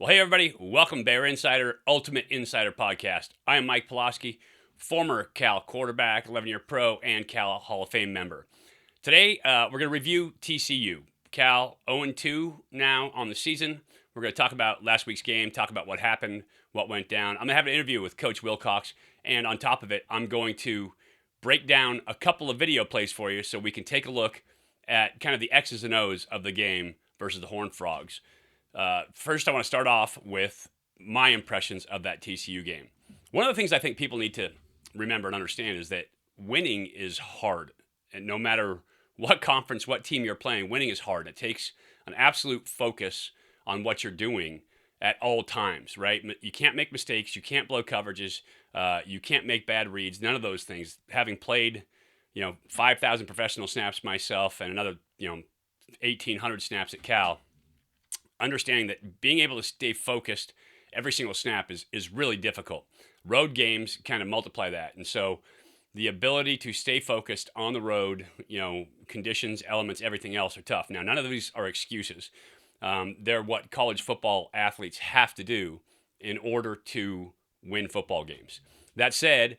Well, hey, everybody. Welcome, Bear Insider, Ultimate Insider Podcast. I am Mike Pawlawski, former Cal quarterback, 11-year pro, and Cal Hall of Fame member. Today, we're going to review TCU. Cal 0-2 now on the season. We're going to talk about last week's game, talk about what happened, what went down. I'm going to have an interview with Coach Wilcox, and on top of it, I'm going to break down a couple of video plays for you so we can take a look at kind of the X's and O's of the game versus the Horned Frogs. First, I want to start off with my impressions of that TCU game. One of the things I think people need to remember and understand is that winning is hard. And no matter what conference, what team you're playing, winning is hard. It takes an absolute focus on what you're doing at all times, right? You can't make mistakes. You can't blow coverages. You can't make bad reads. None of those things. Having played, 5,000 professional snaps myself and another, 1,800 snaps at Cal, understanding that being able to stay focused every single snap is really difficult. Road games kind of multiply that. And so the ability to stay focused on the road, conditions, elements, everything else are tough. Now, none of these are excuses. They're what college football athletes have to do in order to win football games. That said,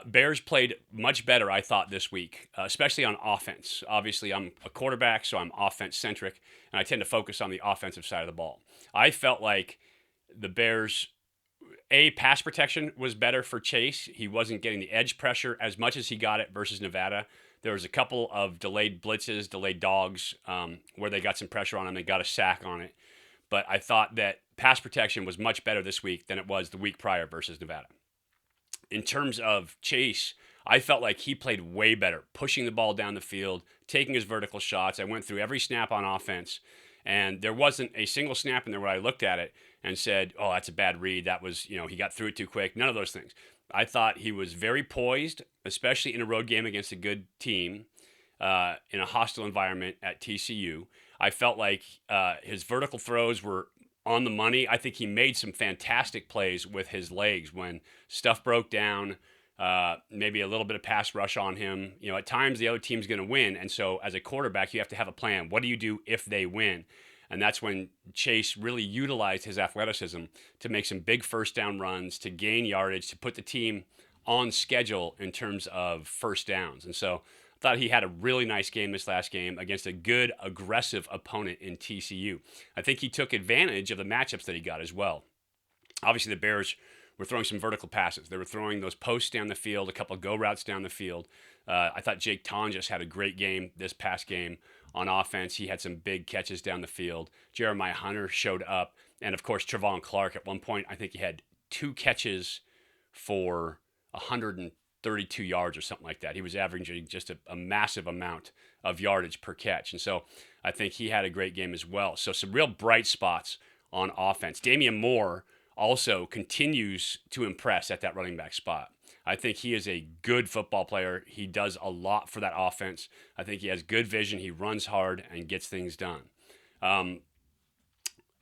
Bears played much better, I thought, this week, especially on offense. Obviously, I'm a quarterback, so I'm offense-centric, and I tend to focus on the offensive side of the ball. I felt like the Bears, pass protection was better for Chase. He wasn't getting the edge pressure as much as he got it versus Nevada. There was a couple of delayed blitzes, delayed dogs, where they got some pressure on him. They got a sack on it. But I thought that pass protection was much better this week than it was the week prior versus Nevada. In terms of Chase, I felt like he played way better, pushing the ball down the field, taking his vertical shots. I went through every snap on offense, and there wasn't a single snap in there where I looked at it and said, oh, that's a bad read. That was, he got through it too quick. None of those things. I thought he was very poised, especially in a road game against a good team in a hostile environment at TCU. I felt like his vertical throws were on the money. I think he made some fantastic plays with his legs when stuff broke down, maybe a little bit of pass rush on him. At times the other team's going to win. And so as a quarterback, you have to have a plan. What do you do if they win? And that's when Chase really utilized his athleticism to make some big first down runs, to gain yardage, to put the team on schedule in terms of first downs. And so I thought he had a really nice game this last game against a good, aggressive opponent in TCU. I think he took advantage of the matchups that he got as well. Obviously, the Bears were throwing some vertical passes. They were throwing those posts down the field, a couple of go routes down the field. I thought Jake Tonjes had a great game this past game on offense. He had some big catches down the field. Jeremiah Hunter showed up. And, of course, Trevon Clark at one point, I think he had 2 catches for 132 yards or something like that. He was averaging just a massive amount of yardage per catch. And so I think he had a great game as well. So some real bright spots on offense. Damian Moore also continues to impress at that running back spot. I think he is a good football player. He does a lot for that offense. I think he has good vision. He runs hard and gets things done. The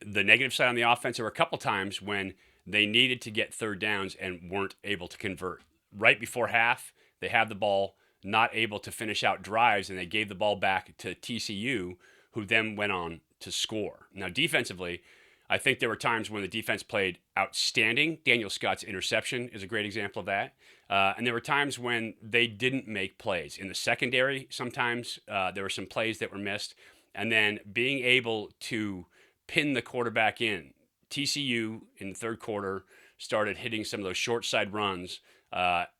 negative side on the offense, there were a couple times when they needed to get third downs and weren't able to convert. Right before half, they had the ball, not able to finish out drives, and they gave the ball back to TCU, who then went on to score. Now, defensively, I think there were times when the defense played outstanding. Daniel Scott's interception is a great example of that. And there were times when they didn't make plays. In the secondary, sometimes there were some plays that were missed. And then being able to pin the quarterback in. TCU in the third quarter started hitting some of those short side runs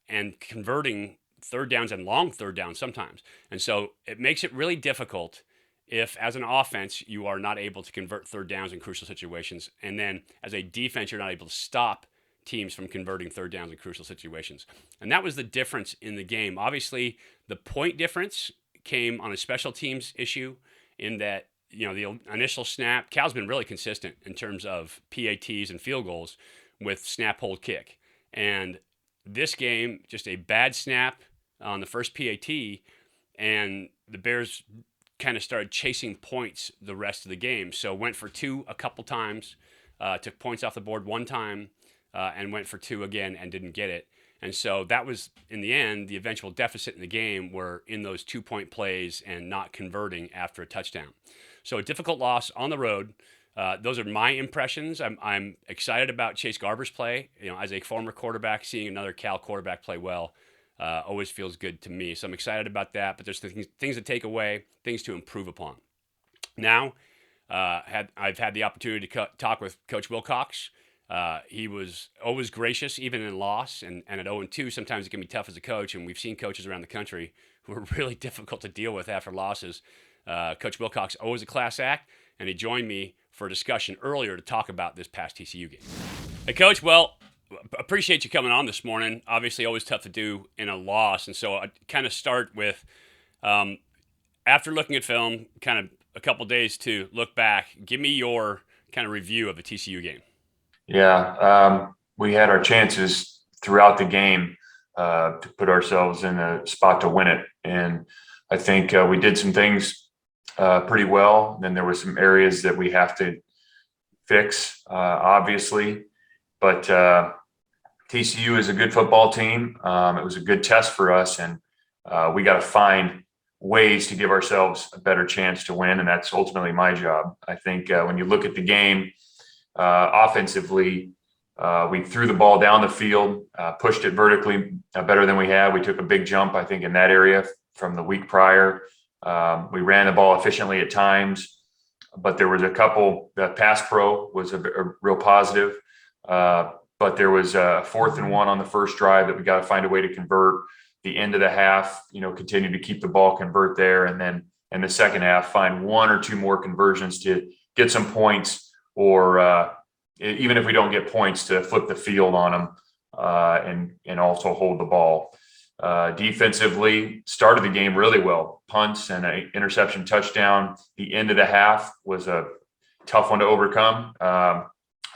and converting third downs and long third downs sometimes. And so it makes it really difficult if, as an offense, you are not able to convert third downs in crucial situations. And then as a defense, you're not able to stop teams from converting third downs in crucial situations. And that was the difference in the game. Obviously, the point difference came on a special teams issue in that, the initial snap, Cal's been really consistent in terms of PATs and field goals with snap, hold, kick. And this game, just a bad snap on the first PAT, and the Bears kind of started chasing points the rest of the game. So went for 2 a couple times, took points off the board one time, and went for 2 again and didn't get it. And so that was, in the end, the eventual deficit in the game were in those 2-point plays and not converting after a touchdown. So a difficult loss on the road. Those are my impressions. I'm excited about Chase Garber's play. As a former quarterback, seeing another Cal quarterback play well always feels good to me. So I'm excited about that. But there's things to take away, things to improve upon. Now, I've had the opportunity to talk with Coach Wilcox. He was always gracious, even in loss, and at 0-2, sometimes it can be tough as a coach. And we've seen coaches around the country who are really difficult to deal with after losses. Coach Wilcox, always a class act, and he joined me for a discussion earlier to talk about this past TCU game. Hey, Coach, well, appreciate you coming on this morning. Obviously, always tough to do in a loss, and so I kind of start with, after looking at film, kind of a couple days to look back, give me your kind of review of the TCU game. Yeah, we had our chances throughout the game to put ourselves in a spot to win it, and I think we did some things pretty well. Then there were some areas that we have to fix, obviously, but TCU is a good football team. It was a good test for us, and we got to find ways to give ourselves a better chance to win, and that's ultimately my job. I think when you look at the game offensively, we threw the ball down the field, pushed it vertically better than we had. We took a big jump, I think, in that area from the week prior. We ran the ball efficiently at times, but there was a couple. The pass pro was a real positive, but there was a 4th and 1 on the first drive that we got to find a way to convert. The end of the half, continue to keep the ball, convert there, and then in the second half, find 1 or 2 more conversions to get some points, or even if we don't get points, to flip the field on them and also hold the ball. Defensively, started the game really well. Punts and an interception touchdown. The end of the half was a tough one to overcome.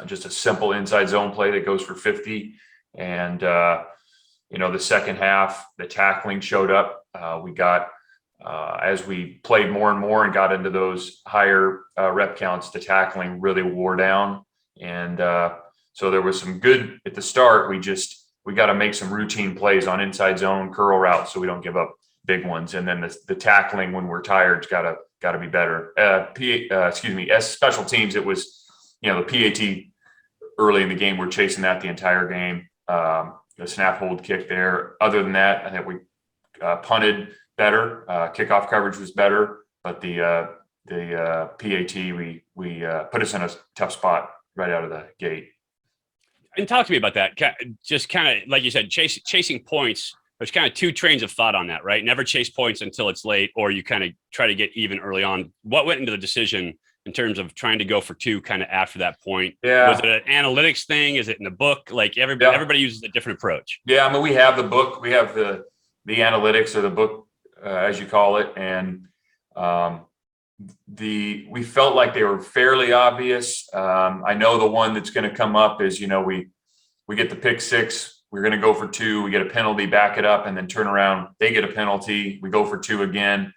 Just a simple inside zone play that goes for 50. And, the second half, the tackling showed up. We got, as we played more and more and got into those higher rep counts, the tackling really wore down. And so there was some good at the start. We got to make some routine plays on inside zone curl routes so we don't give up big ones. And then the tackling when we're tired got to be better. As special teams, it was, the PAT early in the game. We're chasing that the entire game. The snap hold kick there. Other than that, I think we punted better. Kickoff coverage was better, but the PAT, we put us in a tough spot right out of the gate. And talk to me about that. Just kind of, like you said, chasing points. There's kind of 2 trains of thought on that, right? Never chase points until it's late, or you kind of try to get even early on. What went into the decision in terms of trying to go for 2 kind of after that point? Yeah. Was it an analytics thing? Is it in the book? Like everybody uses a different approach. Yeah, I mean, we have the book. We have the analytics, or the book, as you call it. And we felt like they were fairly obvious. I know the one that's going to come up is, we get the pick 6, we're going to go for 2, we get a penalty, back it up, and then turn around. They get a penalty, we go for 2 again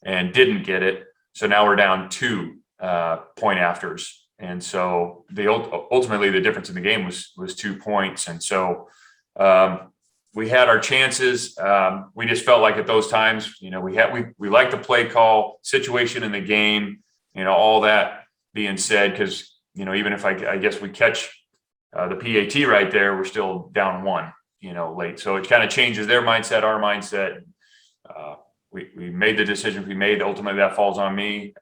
and didn't get it. So now we're down 2 point afters. And so ultimately the difference in the game was 2 points. And so we had our chances. We just felt like at those times, we like the play call, situation in the game, all that being said, because, even if I guess we catch the PAT right there, we're still down 1, late. So it kind of changes their mindset, our mindset. We made the decision we made. Ultimately, that falls on me.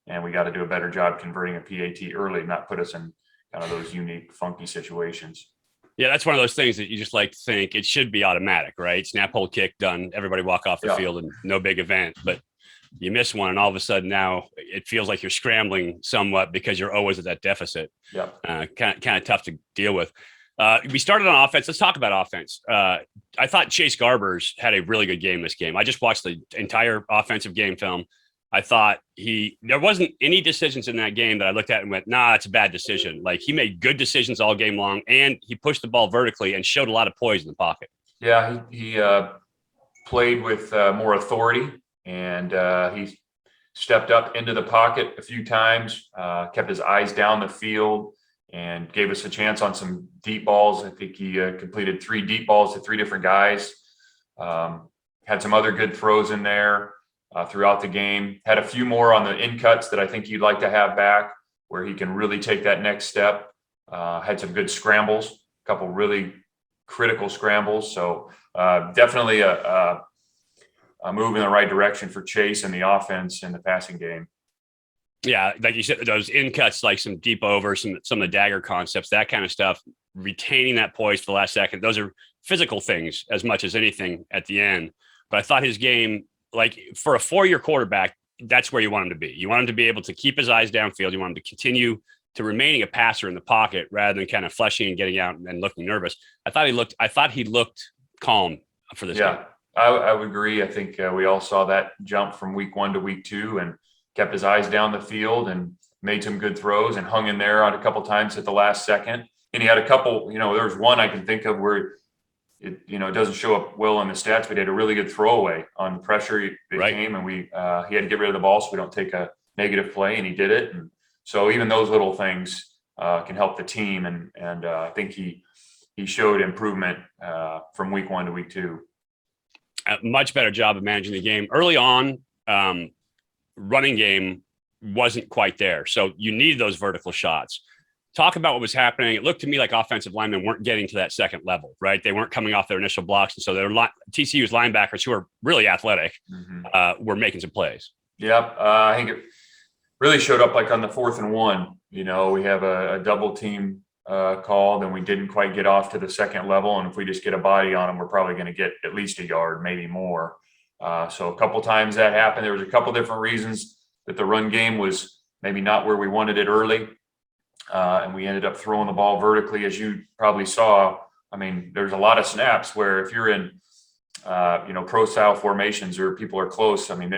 And we got to do a better job converting a PAT early, not put us in kind of those unique, funky situations. Yeah, that's one of those things that you just like to think it should be automatic, right? Snap, hold, kick, done. Everybody walk off the field and no big event. But you miss one, and all of a sudden now it feels like you're scrambling somewhat because you're always at that deficit. Yeah, kind of tough to deal with. We started on offense. Let's talk about offense. I thought Chase Garbers had a really good game this game. I just watched the entire offensive game film. I thought there wasn't any decisions in that game that I looked at and went, nah, that's a bad decision. Like, he made good decisions all game long, and he pushed the ball vertically and showed a lot of poise in the pocket. Yeah, he played with more authority, and he stepped up into the pocket a few times, kept his eyes down the field, and gave us a chance on some deep balls. I think he completed 3 deep balls to 3 different guys. Had some other good throws in there throughout the game. Had a few more on the in cuts that I think you'd like to have back, where he can really take that next step. Had some good scrambles, a couple really critical scrambles. So definitely a move in the right direction for Chase and the offense in the passing game. Yeah, like you said, those in cuts, like some deep over, some of the dagger concepts, that kind of stuff, retaining that poise for the last second. Those are physical things as much as anything at the end. But I thought his game, like for a 4-year quarterback, that's where you want him to be. You want him to be able to keep his eyes downfield. You want him to continue to remaining a passer in the pocket rather than kind of fleshing and getting out and looking nervous. I thought he looked calm for this game. I would agree. I think we all saw that jump from week 1 to week 2 and kept his eyes down the field and made some good throws and hung in there on a couple times at the last second. And he had a couple, there was one I can think of where it doesn't show up well on the stats, but he had a really good throwaway on the pressure that came, and he had to get rid of the ball so we don't take a negative play, and he did it. And so even those little things can help the team. And I think he showed improvement from week 1 to week 2. A much better job of managing the game early on. Running game wasn't quite there. So you need those vertical shots. Talk about what was happening. It looked to me like offensive linemen weren't getting to that second level, right? They weren't coming off their initial blocks. And so their TCU's linebackers, who are really athletic, were making some plays. Yep. I think it really showed up like on the 4th and 1. We have a double team called, and we didn't quite get off to the second level. And if we just get a body on them, we're probably going to get at least a yard, maybe more. So a couple times that happened. There was a couple different reasons that the run game was maybe not where we wanted it early. And we ended up throwing the ball vertically, as you probably saw. I mean, there's a lot of snaps where if you're in, pro style formations or people are close, I mean,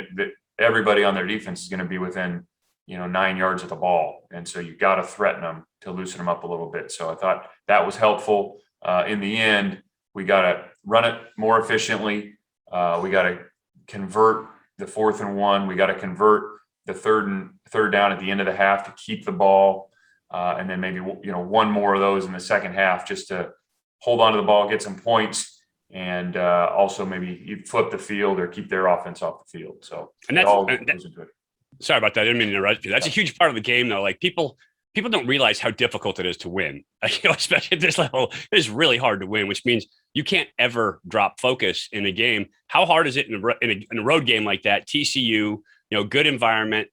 everybody on their defense is going to be within, 9 yards of the ball. And so you got to threaten them to loosen them up a little bit. So I thought that was helpful. In the end, we got to run it more efficiently. We got to convert the 4th and 1. We got to convert the third down at the end of the half to keep the ball. And then maybe, one more of those in the second half just to hold on to the ball, get some points, and also maybe you flip the field or keep their offense off the field. So and that's, all goes into it. Sorry about that. I didn't mean to interrupt you. That's a huge part of the game, though. Like people don't realize how difficult it is to win. Especially at this level, it is really hard to win, which means you can't ever drop focus in a game. How hard is it in a road game like that? TCU, good environment,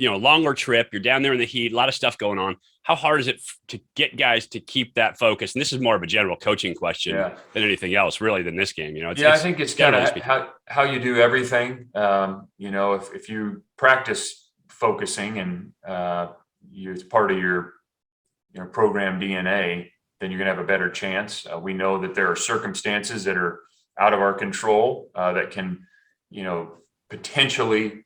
longer trip. You're down there in the heat, a lot of stuff going on. How hard is it to get guys to keep that focus? And this is more of a general coaching question than anything else, really, than this game. I think it's kind of how you do everything. If you practice focusing and it's part of your program DNA, then you're going to have a better chance. We know that there are circumstances that are out of our control that can, potentially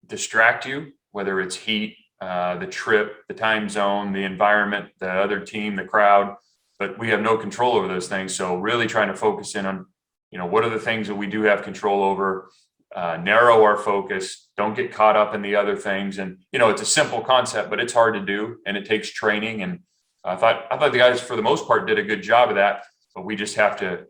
distract you, whether it's heat, the trip, the time zone, the environment, the other team, the crowd, but we have no control over those things. So really trying to focus in on, what are the things that we do have control over, narrow our focus, don't get caught up in the other things. And, it's a simple concept, but it's hard to do and it takes training. And I thought the guys for the most part did a good job of that, but we just have to,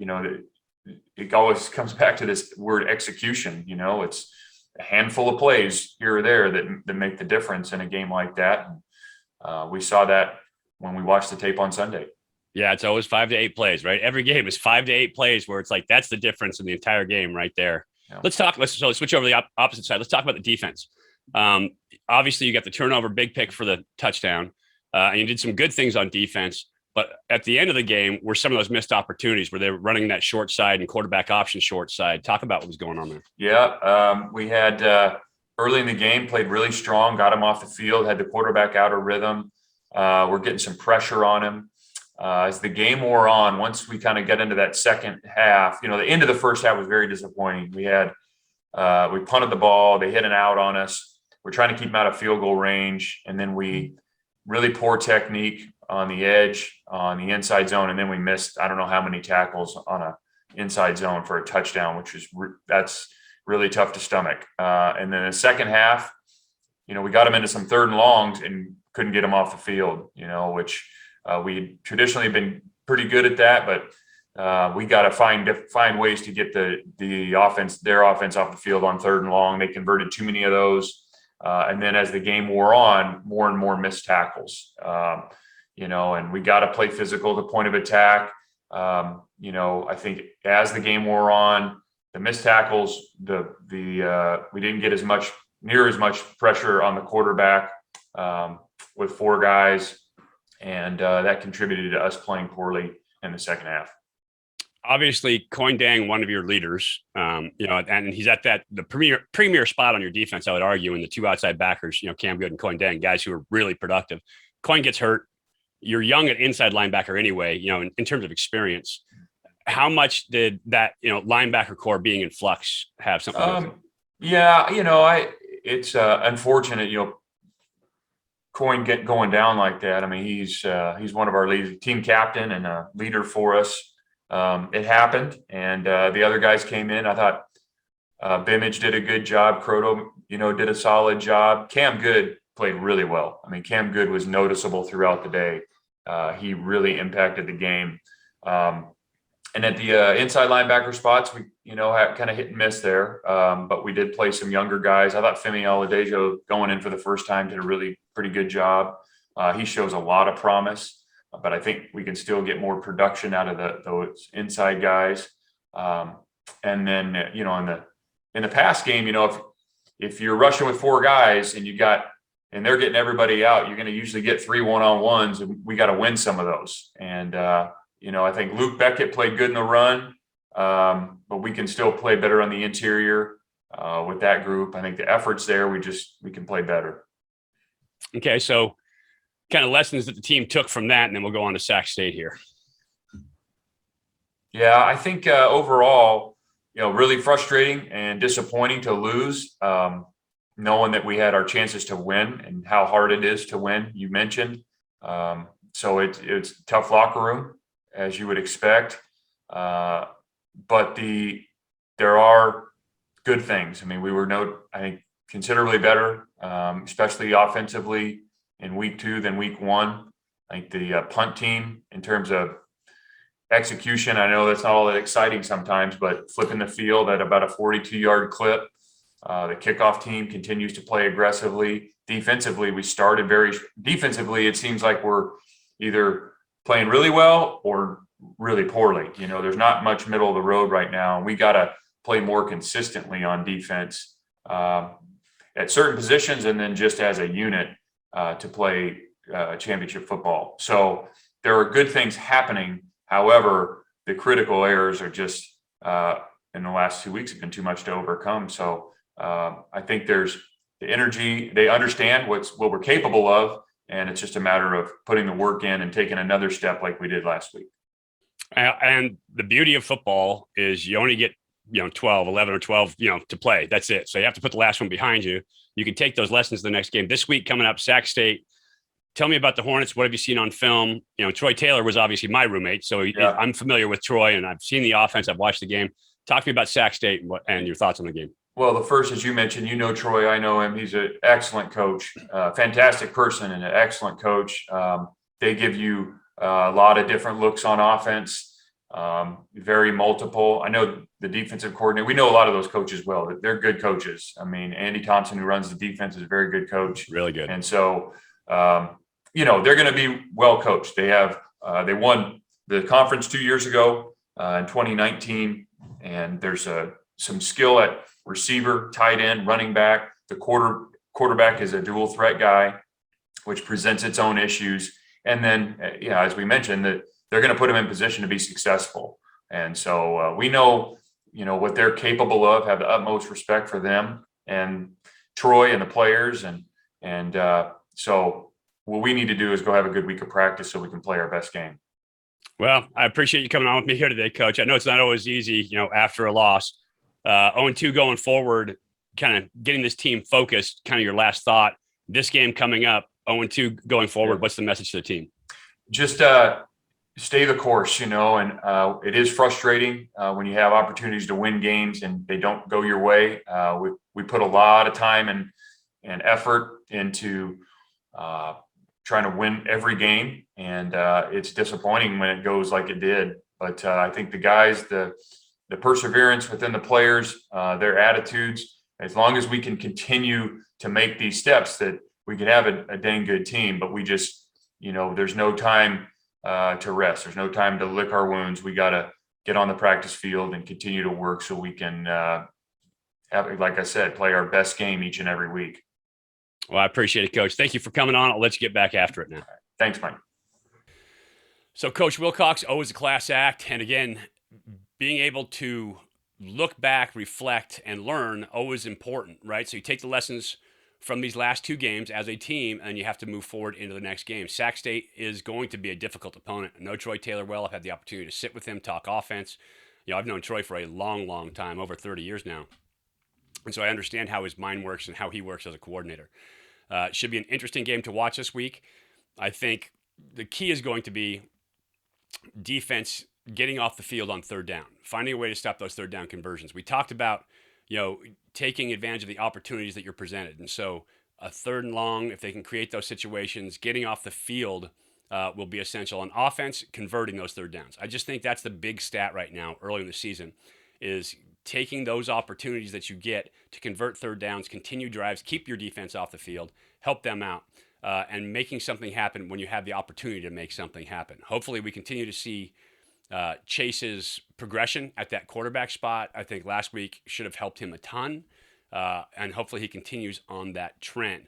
it always comes back to this word execution. It's a handful of plays here or there that make the difference in a game like that. And we saw that when we watched the tape on Sunday. Yeah, it's always 5 to 8 plays, right? Every game is 5 to 8 plays where it's like that's the difference in the entire game right there. Yeah. Let's switch over to the opposite side. Let's talk about the defense. Obviously, you got the turnover, big pick for the touchdown, and you did some good things on defense. But at the end of the game were some of those missed opportunities where they were running that short side and quarterback option short side. Talk about what was going on there. Yeah, we had early in the game played really strong, got him off the field, had the quarterback out of rhythm. We're getting some pressure on him. As the game wore on, once we kind of get into that second half, the end of the first half was very disappointing. We punted the ball, they hit an out on us. We're trying to keep them out of field goal range, and then we really poor technique on the edge, on the inside zone, and then we missed I don't know how many tackles on a inside zone for a touchdown, which is that's really tough to stomach. And then the second half, we got them into some 3rd and longs and couldn't get them off the field, which we traditionally been pretty good at that, but we got to find ways to get the offense, their offense off the field on 3rd and long. They converted too many of those. And then as the game wore on, more and more missed tackles. And we got to play physical, the point of attack. I think as the game wore on, the missed tackles, we didn't get near as much pressure on the quarterback with 4 guys, and that contributed to us playing poorly in the second half. Obviously, Coindang, one of your leaders, and he's at the premier spot on your defense, I would argue, and the 2 outside backers, Cam Good and Coindang, guys who are really productive. Coin gets hurt. You're young at inside linebacker anyway, in terms of experience. How much did that, linebacker core being in flux have something to do with it? Yeah, it's unfortunate, Coin going down like that. I mean, he's one of our leaders, team captain and a leader for us. It happened, and the other guys came in. I thought Bimage did a good job. Croto, did a solid job. Cam Good played really well. I mean, Cam Good was noticeable throughout the day. He really impacted the game. And at the inside linebacker spots, we, had kind of hit and miss there. But we did play some younger guys. I thought Femi Oladejo going in for the first time did a really pretty good job. He shows a lot of promise, but I think we can still get more production out of those inside guys. And then, in the pass game, if you're rushing with 4 guys and and they're getting everybody out, you're going to usually get 3 one-on-ones, and we got to win some of those. And, I think Luke Beckett played good in the run, but we can still play better on the interior with that group. I think the effort's there. We can play better. Okay, so kind of lessons that the team took from that, and then we'll go on to Sac State here. Yeah, I think overall, really frustrating and disappointing to lose, knowing that we had our chances to win and how hard it is to win, you mentioned. So it's a tough locker room, as you would expect. But there are good things. I mean, we were I think considerably better, especially offensively in week 2 than week 1. I think the punt team, in terms of execution, I know that's not all that exciting sometimes, but flipping the field at about a 42-yard clip. The kickoff team continues to play aggressively. Defensively, it seems like we're either playing really well or really poorly. There's not much middle of the road right now. We got to play more consistently on defense at certain positions, and then just as a unit to play championship football. So there are good things happening. However, the critical errors are just in the last 2 weeks have been too much to overcome. So I think there's the energy. They understand what we're capable of, and it's just a matter of putting the work in and taking another step like we did last week. And the beauty of football is you only get 11 or 12 to play. That's it. So you have to put the last one behind you. You can take those lessons to the next game. This week coming up, Sac State. Tell me about the Hornets. What have you seen on film? Troy Taylor was obviously my roommate, so I'm familiar with Troy, and I've seen the offense. I've watched the game. Talk to me about Sac State and your thoughts on the game. Well, the first, as you mentioned, Troy. I know him. He's an excellent coach, fantastic person, and an excellent coach. They give you a lot of different looks on offense, very multiple. I know the defensive coordinator. We know a lot of those coaches well. They're good coaches. I mean, Andy Thompson, who runs the defense, is a very good coach. Really good. And so, they're going to be well coached. They won the conference 2 years ago in 2019, and there's some skill at receiver, tight end, running back. The quarterback is a dual threat guy, which presents its own issues. And then, as we mentioned, that they're going to put him in position to be successful. And so we know, what they're capable of, have the utmost respect for them and Troy and the players. And so what we need to do is go have a good week of practice so we can play our best game. Well, I appreciate you coming on with me here today, Coach. I know it's not always easy, after a loss. 0-2 going forward, kind of getting this team focused, kind of your last thought. This game coming up, 0-2 going forward, what's the message to the team? Just stay the course, and it is frustrating when you have opportunities to win games and they don't go your way. We put a lot of time and effort into trying to win every game, and it's disappointing when it goes like it did. But I think the guys, the perseverance within the players, their attitudes, as long as we can continue to make these steps, that we could have a dang good team. But we just, there's no time to rest. There's no time to lick our wounds. We got to get on the practice field and continue to work so we can like I said, play our best game each and every week. Well, I appreciate it, Coach. Thank you for coming on. I'll let you get back after it now. Right. Thanks, Mike. So Coach Wilcox, always a class act. And again, being able to look back, reflect, and learn, always important, right? So you take the lessons from these last two games as a team, and you have to move forward into the next game. Sac State is going to be a difficult opponent. I know Troy Taylor well. I've had the opportunity to sit with him, talk offense. I've known Troy for a long, long time, over 30 years now. And so I understand how his mind works and how he works as a coordinator. It should be an interesting game to watch this week. I think the key is going to be defense getting off the field on third down, finding a way to stop those third down conversions. We talked about, taking advantage of the opportunities that you're presented. And so a third and long, if they can create those situations, getting off the field will be essential. On offense, converting those third downs. I just think that's the big stat right now, early in the season, is taking those opportunities that you get to convert third downs, continue drives, keep your defense off the field, help them out, and making something happen when you have the opportunity to make something happen. Hopefully we continue to see Chase's progression at that quarterback spot. I think last week should have helped him a ton, and hopefully he continues on that trend.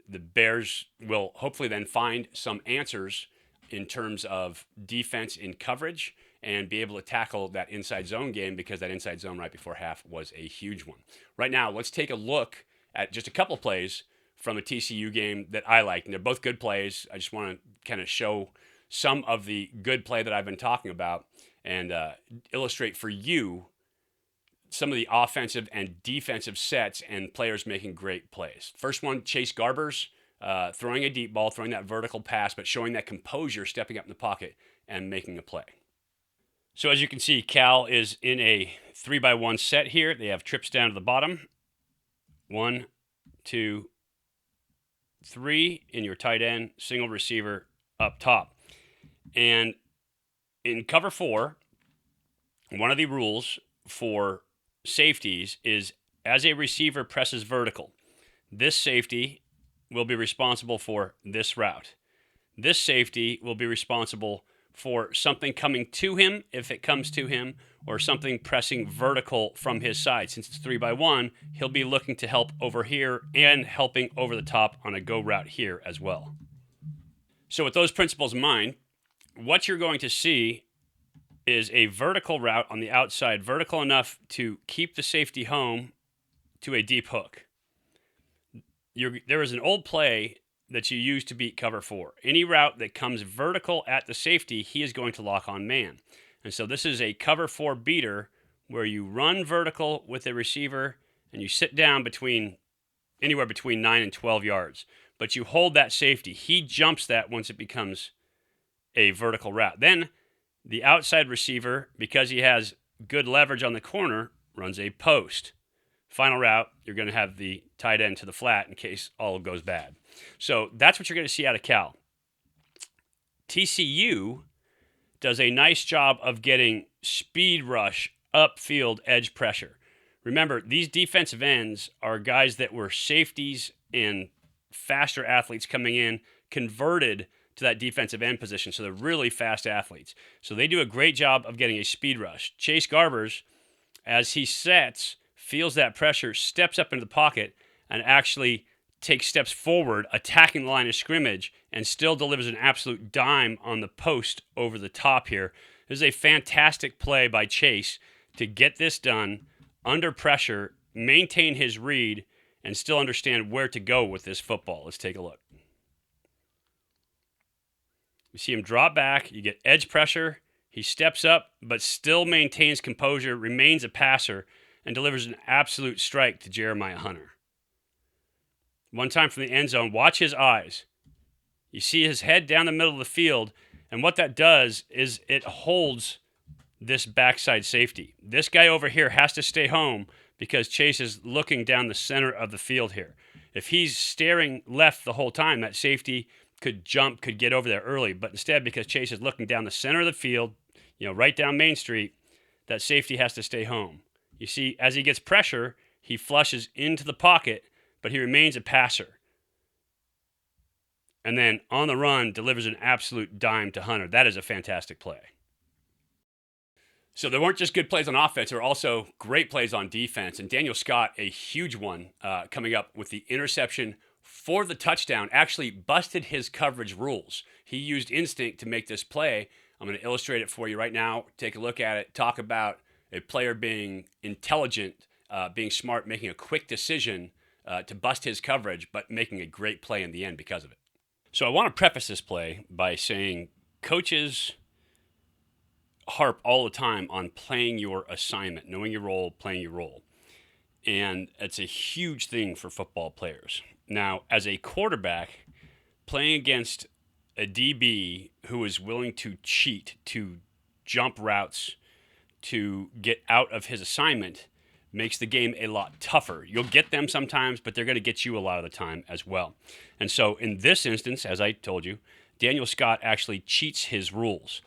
The Bears will hopefully then find some answers in terms of defense in coverage and be able to tackle that inside zone game, because that inside zone right before half was a huge one. Right now, let's take a look at just a couple plays from a TCU game that I like. And they're both good plays. I just want to kind of show some of the good play that I've been talking about and illustrate for you some of the offensive and defensive sets and players making great plays. First one, Chase Garbers, throwing a deep ball, throwing that vertical pass, but showing that composure, stepping up in the pocket and making a play. So as you can see, Cal is in a 3-by-1 set here. They have trips down to the bottom. 1, 2, 3 in your tight end, single receiver up top. And in cover 4, one of the rules for safeties is as a receiver presses vertical, this safety will be responsible for this route. This safety will be responsible for something coming to him, if it comes to him, or something pressing vertical from his side. Since it's 3-by-1, he'll be looking to help over here and helping over the top on a go route here as well. So with those principles in mind, what you're going to see is a vertical route on the outside, vertical enough to keep the safety home to a deep hook. There is an old play that you use to beat cover 4. Any route that comes vertical at the safety, he is going to lock on man. And so this is a cover 4 beater where you run vertical with a receiver and you sit down anywhere between 9 and 12 yards. But you hold that safety. He jumps that once it becomes a vertical route. Then the outside receiver, because he has good leverage on the corner, runs a post. Final route, you're going to have the tight end to the flat in case all goes bad. So that's what you're going to see out of Cal. TCU does a nice job of getting speed rush, upfield edge pressure. Remember, these defensive ends are guys that were safeties and faster athletes coming in, converted to that defensive end position. So they're really fast athletes. So they do a great job of getting a speed rush. Chase Garbers, as he sets, feels that pressure, steps up into the pocket, and actually takes steps forward, attacking the line of scrimmage, and still delivers an absolute dime on the post over the top here. This is a fantastic play by Chase to get this done under pressure, maintain his read, and still understand where to go with this football. Let's take a look. You see him drop back. You get edge pressure. He steps up, but still maintains composure, remains a passer, and delivers an absolute strike to Jeremiah Hunter. One time from the end zone, watch his eyes. You see his head down the middle of the field, and what that does is it holds this backside safety. This guy over here has to stay home because Chase is looking down the center of the field here. If he's staring left the whole time, that safety could jump, could get over there early, but instead, because Chase is looking down the center of the field, right down Main Street, that safety has to stay home. You see, as he gets pressure, He flushes into the pocket, but he remains a passer. And then on the run, delivers an absolute dime to Hunter. That is a fantastic play. So there weren't just good plays on offense, there were also great plays on defense. And Daniel Scott, a huge one coming up with the interception for the touchdown, actually busted his coverage rules. He used instinct to make this play. I'm going to illustrate it for you right now. Take a look at it. Talk about a player being intelligent, being smart, making a quick decision to bust his coverage, but making a great play in the end because of it. So I want to preface this play by saying coaches harp all the time on playing your assignment, knowing your role, playing your role. And it's a huge thing for football players. Now, as a quarterback, playing against a DB who is willing to cheat, to jump routes, to get out of his assignment makes the game a lot tougher. You'll get them sometimes, but they're going to get you a lot of the time as well. And so in this instance, as I told you, Daniel Scott actually cheats his rules.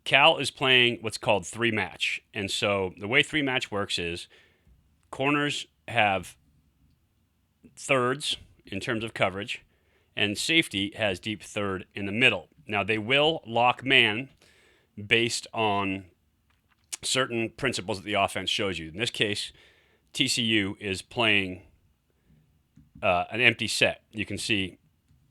Cal is playing what's called three match. And so the way three match works is corners have thirds in terms of coverage, and safety has deep third in the middle. Now they will lock man based on certain principles that the offense shows you. In this case, TCU is playing an empty set. You can see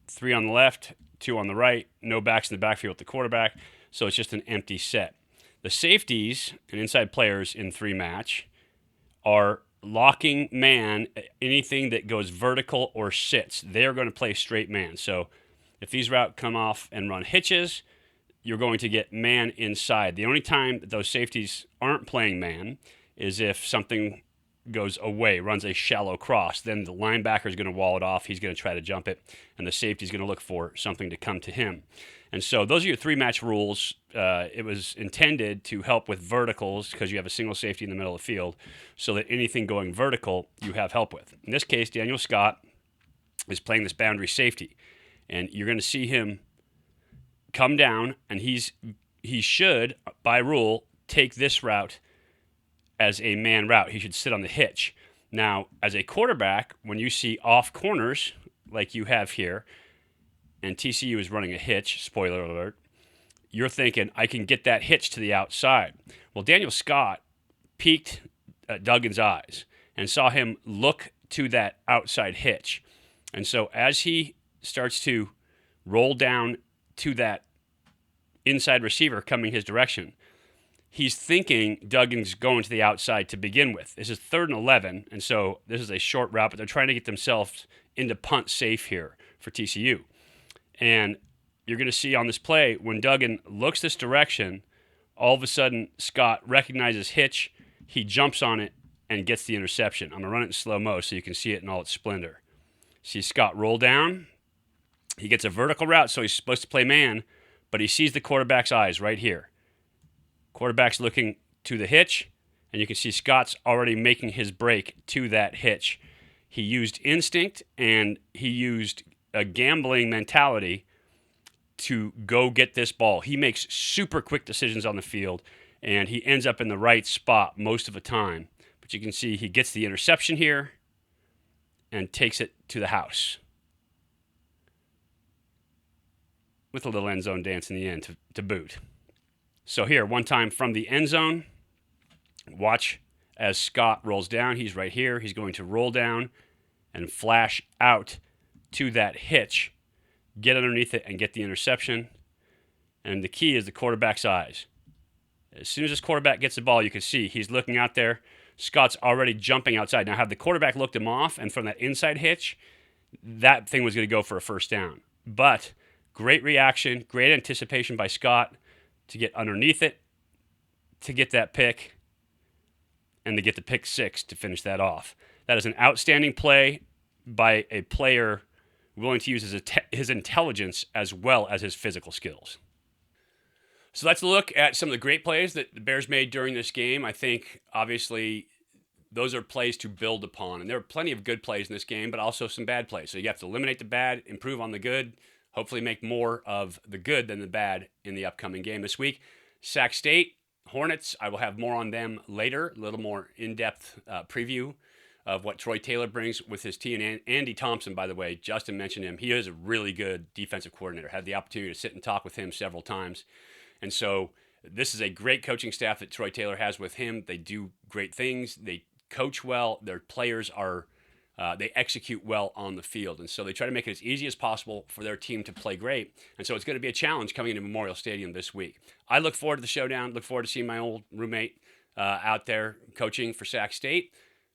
3 on the left, 2 on the right, no backs in the backfield with the quarterback, so it's just an empty set. The safeties and inside players in three match are locking man, anything that goes vertical or sits. They're going to play straight man. So if these routes come off and run hitches, you're going to get man inside. The only time that those safeties aren't playing man is if something goes away, runs a shallow cross. Then the linebacker is going to wall it off. He's going to try to jump it, and the safety is going to look for something to come to him. And so those are your three match rules. It was intended to help with verticals because you have a single safety in the middle of the field, so that anything going vertical you have help with. In this case, Daniel Scott is playing this boundary safety, and you're going to see him come down, and he should, by rule, take this route as a man route. He should sit on the hitch. Now, as a quarterback, when you see off corners like you have here, and TCU is running a hitch, spoiler alert, you're thinking, I can get that hitch to the outside. Well, Daniel Scott peeked at Duggan's eyes and saw him look to that outside hitch. And so as he starts to roll down to that inside receiver coming his direction, he's thinking Duggan's going to the outside to begin with. This is 3rd and 11, and so this is a short route, but they're trying to get themselves into punt safe here for TCU. And you're going to see on this play, when Duggan looks this direction, all of a sudden Scott recognizes hitch, he jumps on it, and gets the interception. I'm going to run it in slow-mo so you can see it in all its splendor. See Scott roll down. He gets a vertical route, so he's supposed to play man, but he sees the quarterback's eyes right here. Quarterback's looking to the hitch, and you can see Scott's already making his break to that hitch. He used instinct, and he used a gambling mentality to go get this ball. He makes super quick decisions on the field, and he ends up in the right spot most of the time. But you can see he gets the interception here and takes it to the house with a little end zone dance in the end to boot. So here, one time from the end zone, watch as Scott rolls down. He's right here. He's going to roll down and flash out to that hitch, get underneath it, and get the interception. And the key is the quarterback's eyes. As soon as this quarterback gets the ball, you can see he's looking out there. Scott's already jumping outside. Now, had the quarterback looked him off and from that inside hitch, that thing was going to go for a first down. But great reaction, great anticipation by Scott to get underneath it, to get that pick, and to get the pick six to finish that off. That is an outstanding play by a player willing to use his intelligence as well as his physical skills. So let's look at some of the great plays that the Bears made during this game. I think, obviously, those are plays to build upon. And there are plenty of good plays in this game, but also some bad plays. So you have to eliminate the bad, improve on the good, hopefully make more of the good than the bad in the upcoming game this week. Sac State, Hornets, I will have more on them later, a little more in-depth preview of what Troy Taylor brings with his team. And Andy Thompson, by the way, Justin mentioned him. He is a really good defensive coordinator. Had the opportunity to sit and talk with him several times. And so this is a great coaching staff that Troy Taylor has with him. They do great things. They coach well. Their players are they execute well on the field. And so they try to make it as easy as possible for their team to play great. And so it's going to be a challenge coming into Memorial Stadium this week. I look forward to the showdown. Look forward to seeing my old roommate out there coaching for Sac State.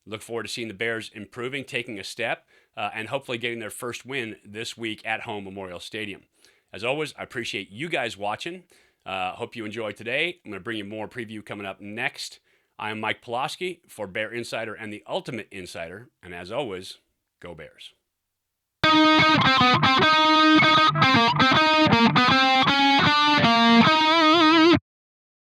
Look forward to seeing the Bears improving, taking a step, and hopefully getting their first win this week at home, Memorial Stadium. As always, I appreciate you guys watching. Hope you enjoyed today. I'm going to bring you more preview coming up next. I am Mike Pawlawski for Bear Insider and the Ultimate Insider. And as always, go Bears.